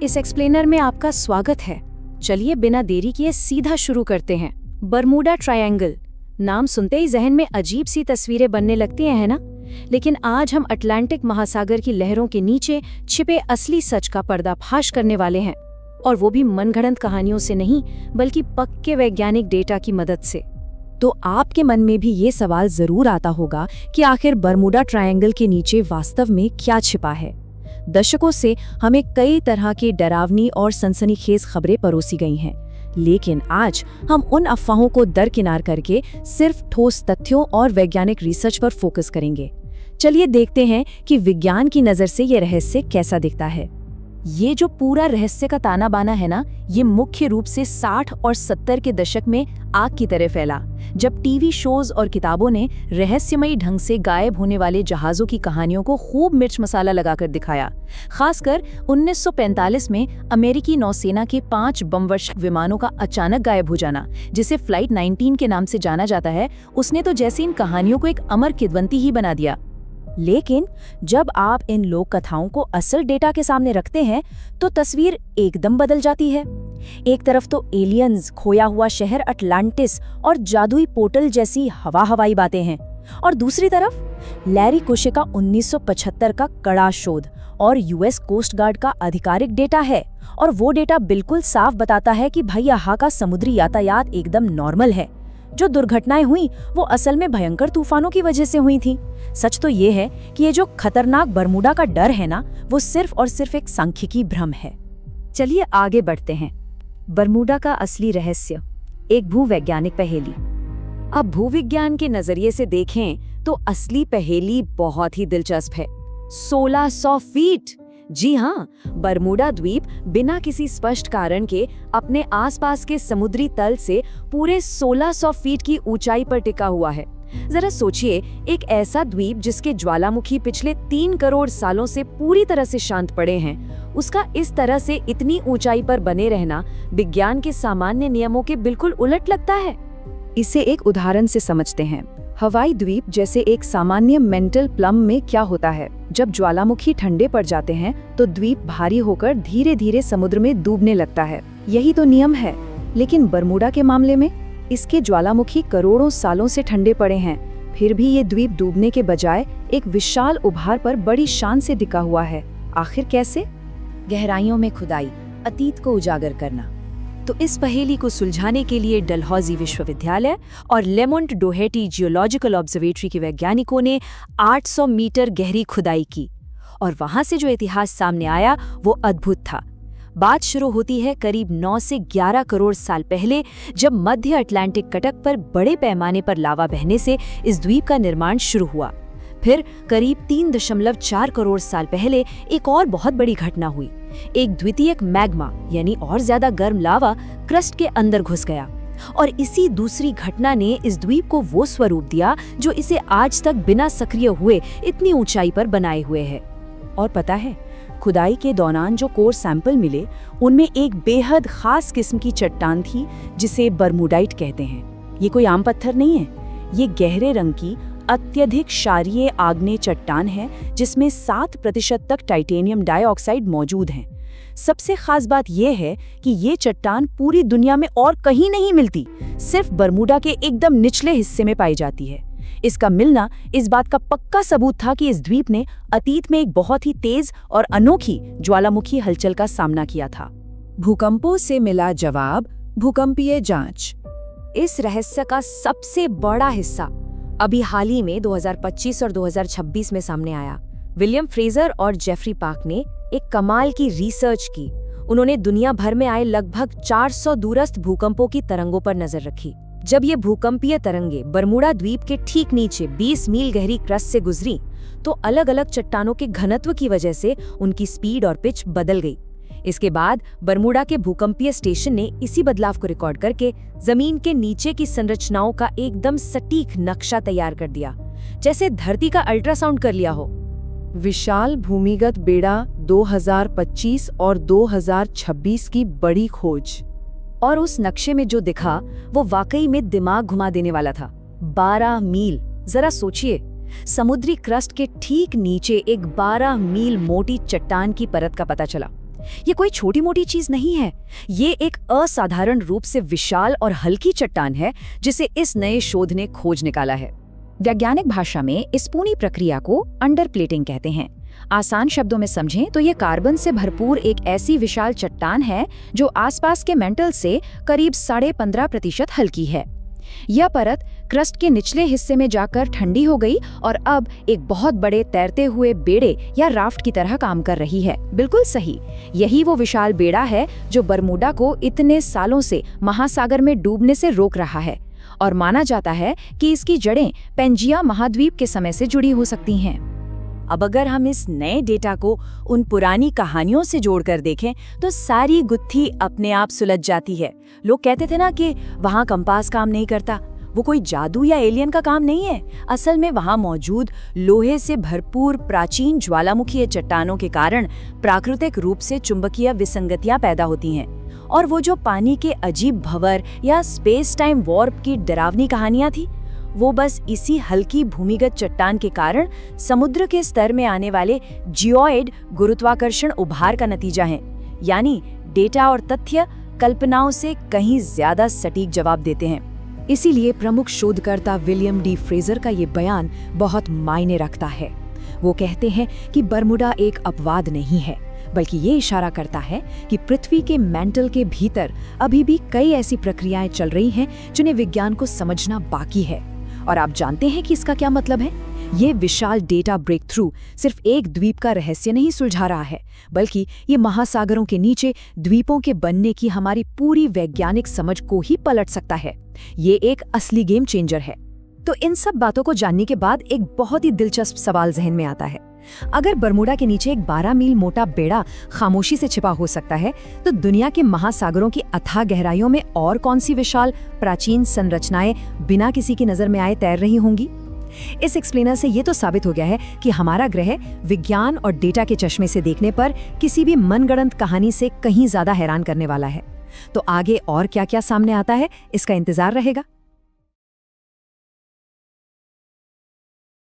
इस एक्सप्लेनर में आपका स्वागत है। चलिए बिना देरी किए सीधा शुरू करते हैं। बरमूडा ट्रायंगल नाम सुनते ही जहन में अजीब सी तस्वीरें बनने लगती हैं, है ना? लेकिन आज हम अटलांटिक महासागर की लहरों के नीचे छिपे असली सच का पर्दाफाश करने वाले हैं, और वो भी मनगढ़ंत कहानियों से नहीं बल्कि पक्के वैज्ञानिक डेटा की मदद से। तो आपके मन में भी ये सवाल जरूर आता होगा कि आखिर बरमूडा ट्रायंगल के नीचे वास्तव में क्या छिपा है। दशकों से हमें कई तरह की डरावनी और सनसनीखेज खबरें परोसी गई हैं, लेकिन आज हम उन अफवाहों को दरकिनार करके सिर्फ ठोस तथ्यों और वैज्ञानिक रिसर्च पर फोकस करेंगे। चलिए देखते हैं कि विज्ञान की नज़र से ये रहस्य कैसा दिखता है। ये जो पूरा रहस्य का ताना बाना है ना, ये मुख्य रूप से 60 और 70 के दशक में आग की तरह फैला, जब टीवी शोज और किताबों ने रहस्यमयी ढंग से गायब होने वाले जहाज़ों की कहानियों को खूब मिर्च मसाला लगाकर दिखाया। खासकर 1945 में अमेरिकी नौसेना के 5 बमवर्षक विमानों का अचानक गायब हो जाना, जिसे फ्लाइट 19 के नाम से जाना जाता है, उसने तो जैसे इन कहानियों को एक अमर किंवदंती ही बना दिया। लेकिन जब आप इन लोक कथाओं को असल डेटा के सामने रखते हैं तो तस्वीर एकदम बदल जाती है। एक तरफ तो एलियंस, खोया हुआ शहर अटलांटिस और जादुई पोर्टल जैसी हवाई बातें हैं, और दूसरी तरफ लैरी कुशे का 1975 का कड़ा शोध और यूएस कोस्ट गार्ड का आधिकारिक डेटा है, और वो डेटा बिल्कुल साफ बताता है कि भाई यहाँ का समुद्री यातायात एकदम नॉर्मल है। जो दुर्घटनाएं हुई वो असल में भयंकर तूफानों की वजह से हुई थी। सच तो ये है कि ये जो खतरनाक बरमूडा का डर है ना, वो सिर्फ और सिर्फ एक सांख्यिकी भ्रम है। चलिए आगे बढ़ते हैं। बरमूडा का असली रहस्य, एक भूवैज्ञानिक पहेली। अब भूविज्ञान के नजरिए से देखें तो असली पहेली बहुत ही दिलचस्प है। 1600 फीट, जी हाँ, बरमूडा द्वीप बिना किसी स्पष्ट कारण के अपने आसपास के समुद्री तल से पूरे 1600 फीट की ऊंचाई पर टिका हुआ है। जरा सोचिए, एक ऐसा द्वीप जिसके ज्वालामुखी पिछले 3 करोड़ सालों से पूरी तरह से शांत पड़े हैं, उसका इस तरह से इतनी ऊंचाई पर बने रहना विज्ञान के सामान्य नियमों के बिल्कुल उलट लगता है। इसे एक उदाहरण से समझते हैं। हवाई द्वीप जैसे एक सामान्य मेंटल प्लम में क्या होता है, जब ज्वालामुखी ठंडे पड़ जाते हैं तो द्वीप भारी होकर धीरे धीरे समुद्र में डूबने लगता है। यही तो नियम है। लेकिन बरमूडा के मामले में इसके ज्वालामुखी करोड़ों सालों से ठंडे पड़े हैं, फिर भी ये द्वीप डूबने के बजाय एक विशाल उभार पर बड़ी शान से टिका हुआ है। आखिर कैसे? गहराइयों में खुदाई, अतीत को उजागर करना। तो इस पहेली को सुलझाने के लिए डलहौजी विश्वविद्यालय और लेमोंट डोहेटी जियोलॉजिकल ऑब्जर्वेटरी के वैज्ञानिकों ने 800 मीटर गहरी खुदाई की, और वहां से जो इतिहास सामने आया वो अद्भुत था। बात शुरू होती है करीब 9 से 11 करोड़ साल पहले, जब मध्य अटलांटिक कटक पर बड़े पैमाने पर लावा बहने से इस द्वीप का निर्माण शुरू हुआ। फिर करीब 3.4 करोड़ साल पहले एक और बहुत बड़ी घटना हुई। एक द्वितीयक मैग्मा यानी और ज्यादा गर्म लावा क्रस्ट के अंदर घुस गया, और इसी दूसरी घटना ने इस द्वीप को वो स्वरूप दिया जो इसे आज तक बिना सक्रिय हुए इतनी ऊंचाई पर बनाए हुए है। और पता है, खुदाई के दौरान जो कोर सैंपल मिले उनमें एक बेहद खास किस्म की चट्टान थी जिसे बरमूडाइट कहते हैं। ये कोई आम पत्थर नहीं है, ये गहरे रंग की अत्यधिक क्षारीय आग्नेय चट्टान है जिसमें 7% तक टाइटेनियम डाइऑक्साइड मौजूद है। सबसे खास बात यह है कि ये चट्टान पूरी दुनिया में और कहीं नहीं मिलती, सिर्फ बरमूडा के एकदम निचले हिस्से में पाई जाती है। इसका मिलना इस बात का पक्का सबूत था कि इस द्वीप ने अतीत में एक बहुत ही तेज और अनोखी ज्वालामुखी हलचल का सामना किया था। भूकंपों से मिला जवाब, भूकंपीय जांच। इस रहस्य का सबसे बड़ा हिस्सा अभी हाल ही में 2025 और 2026 में सामने आया। विलियम फ्रेजर और जेफरी पार्क ने एक कमाल की रिसर्च की। उन्होंने दुनिया भर में आए लगभग 400 दूरस्थ भूकंपों की तरंगों पर नजर रखी। जब ये भूकंपीय तरंगे बरमूडा द्वीप के ठीक नीचे 20 मील गहरी क्रस्ट से गुजरी, तो अलग अलग चट्टानों के घनत्व की वजह से उनकी स्पीड और पिच बदल गई। इसके बाद बरमूडा के भूकंपीय स्टेशन ने इसी बदलाव को रिकॉर्ड करके जमीन के नीचे की संरचनाओं का एकदम सटीक नक्शा तैयार कर दिया, जैसे धरती का अल्ट्रासाउंड कर लिया हो। विशाल भूमिगत बेड़ा 2025 और 2026 की बड़ी खोज। और उस नक्शे में जो दिखा वो वाकई में दिमाग घुमा देने वाला था। 12 मील, जरा सोचिए, समुद्री क्रस्ट के ठीक नीचे एक 12 मील मोटी चट्टान की परत का पता चला। ये कोई छोटी मोटी चीज नहीं है, ये एक असाधारण रूप से विशाल और हल्की चट्टान है जिसे इस नए शोध ने खोज निकाला है। वैज्ञानिक भाषा में इस पूरी प्रक्रिया को अंडरप्लेटिंग कहते हैं। आसान शब्दों में समझें तो ये कार्बन से भरपूर एक ऐसी विशाल चट्टान है जो आसपास के मेंटल से करीब 15.5% हल्की है। यह परत क्रस्ट के निचले हिस्से में जाकर ठंडी हो गई और अब एक बहुत बड़े तैरते हुए बेड़े या राफ्ट की तरह काम कर रही है। बिल्कुल सही, यही वो विशाल बेड़ा है जो बरमूडा को इतने सालों से महासागर में डूबने से रोक रहा है, और माना जाता है कि इसकी जड़ें पेंजिया महाद्वीप के समय से जुड़ी हो सकती हैं। अब अगर हम इस नए डेटा को उन पुरानी कहानियों से जोड़कर देखें तो सारी गुत्थी अपने आप सुलझ जाती है। लोग कहते थे ना कि वहाँ कंपास काम नहीं करता, वो कोई जादू या एलियन का काम नहीं है। असल में वहाँ मौजूद लोहे से भरपूर प्राचीन ज्वालामुखी चट्टानों के कारण प्राकृतिक रूप से चुंबकीय विसंगतियां पैदा होती हैं, और वो जो पानी के अजीब भंवर या स्पेस टाइम वॉर्प की डरावनी कहानियां थी, वो बस इसी हल्की भूमिगत चट्टान के कारण समुद्र के स्तर में आने वाले जियोइड गुरुत्वाकर्षण उभार का नतीजा है। यानी डेटा और तथ्य कल्पनाओं से कहीं ज्यादा सटीक जवाब देते हैं। इसीलिए प्रमुख शोधकर्ता विलियम डी फ्रेजर का ये बयान बहुत मायने रखता है। वो कहते हैं कि बरमूडा एक अपवाद नहीं है, बल्कि ये इशारा करता है कि पृथ्वी के मेंटल के भीतर अभी भी कई ऐसी प्रक्रियाएं चल रही हैं जिन्हें विज्ञान को समझना बाकी है। और आप जानते हैं कि इसका क्या मतलब है? ये विशाल डेटा ब्रेक थ्रू सिर्फ एक द्वीप का रहस्य नहीं सुलझा रहा है, बल्कि ये महासागरों के नीचे द्वीपों के बनने की हमारी पूरी वैज्ञानिक समझ को ही पलट सकता है। ये एक असली गेम चेंजर है। तो इन सब बातों को जानने के बाद एक बहुत ही दिलचस्प सवाल जहन में आता है। अगर बरमूडा के नीचे एक 12 मील मोटा बेड़ा खामोशी से छिपा हो सकता है, तो दुनिया के महासागरों की अथाह गहराइयों में और कौन सी विशाल प्राचीन संरचनाएं बिना किसी की नजर में आए तैर रही होंगी? इस एक्सप्लेनर से ये तो साबित हो गया है कि हमारा ग्रह विज्ञान और डेटा के चश्मे से देखने पर किसी भी मनगढ़ंत कहानी से कहीं ज्यादा हैरान करने वाला है। तो आगे और क्या-क्या सामने आता है, इसका इंतजार रहेगा।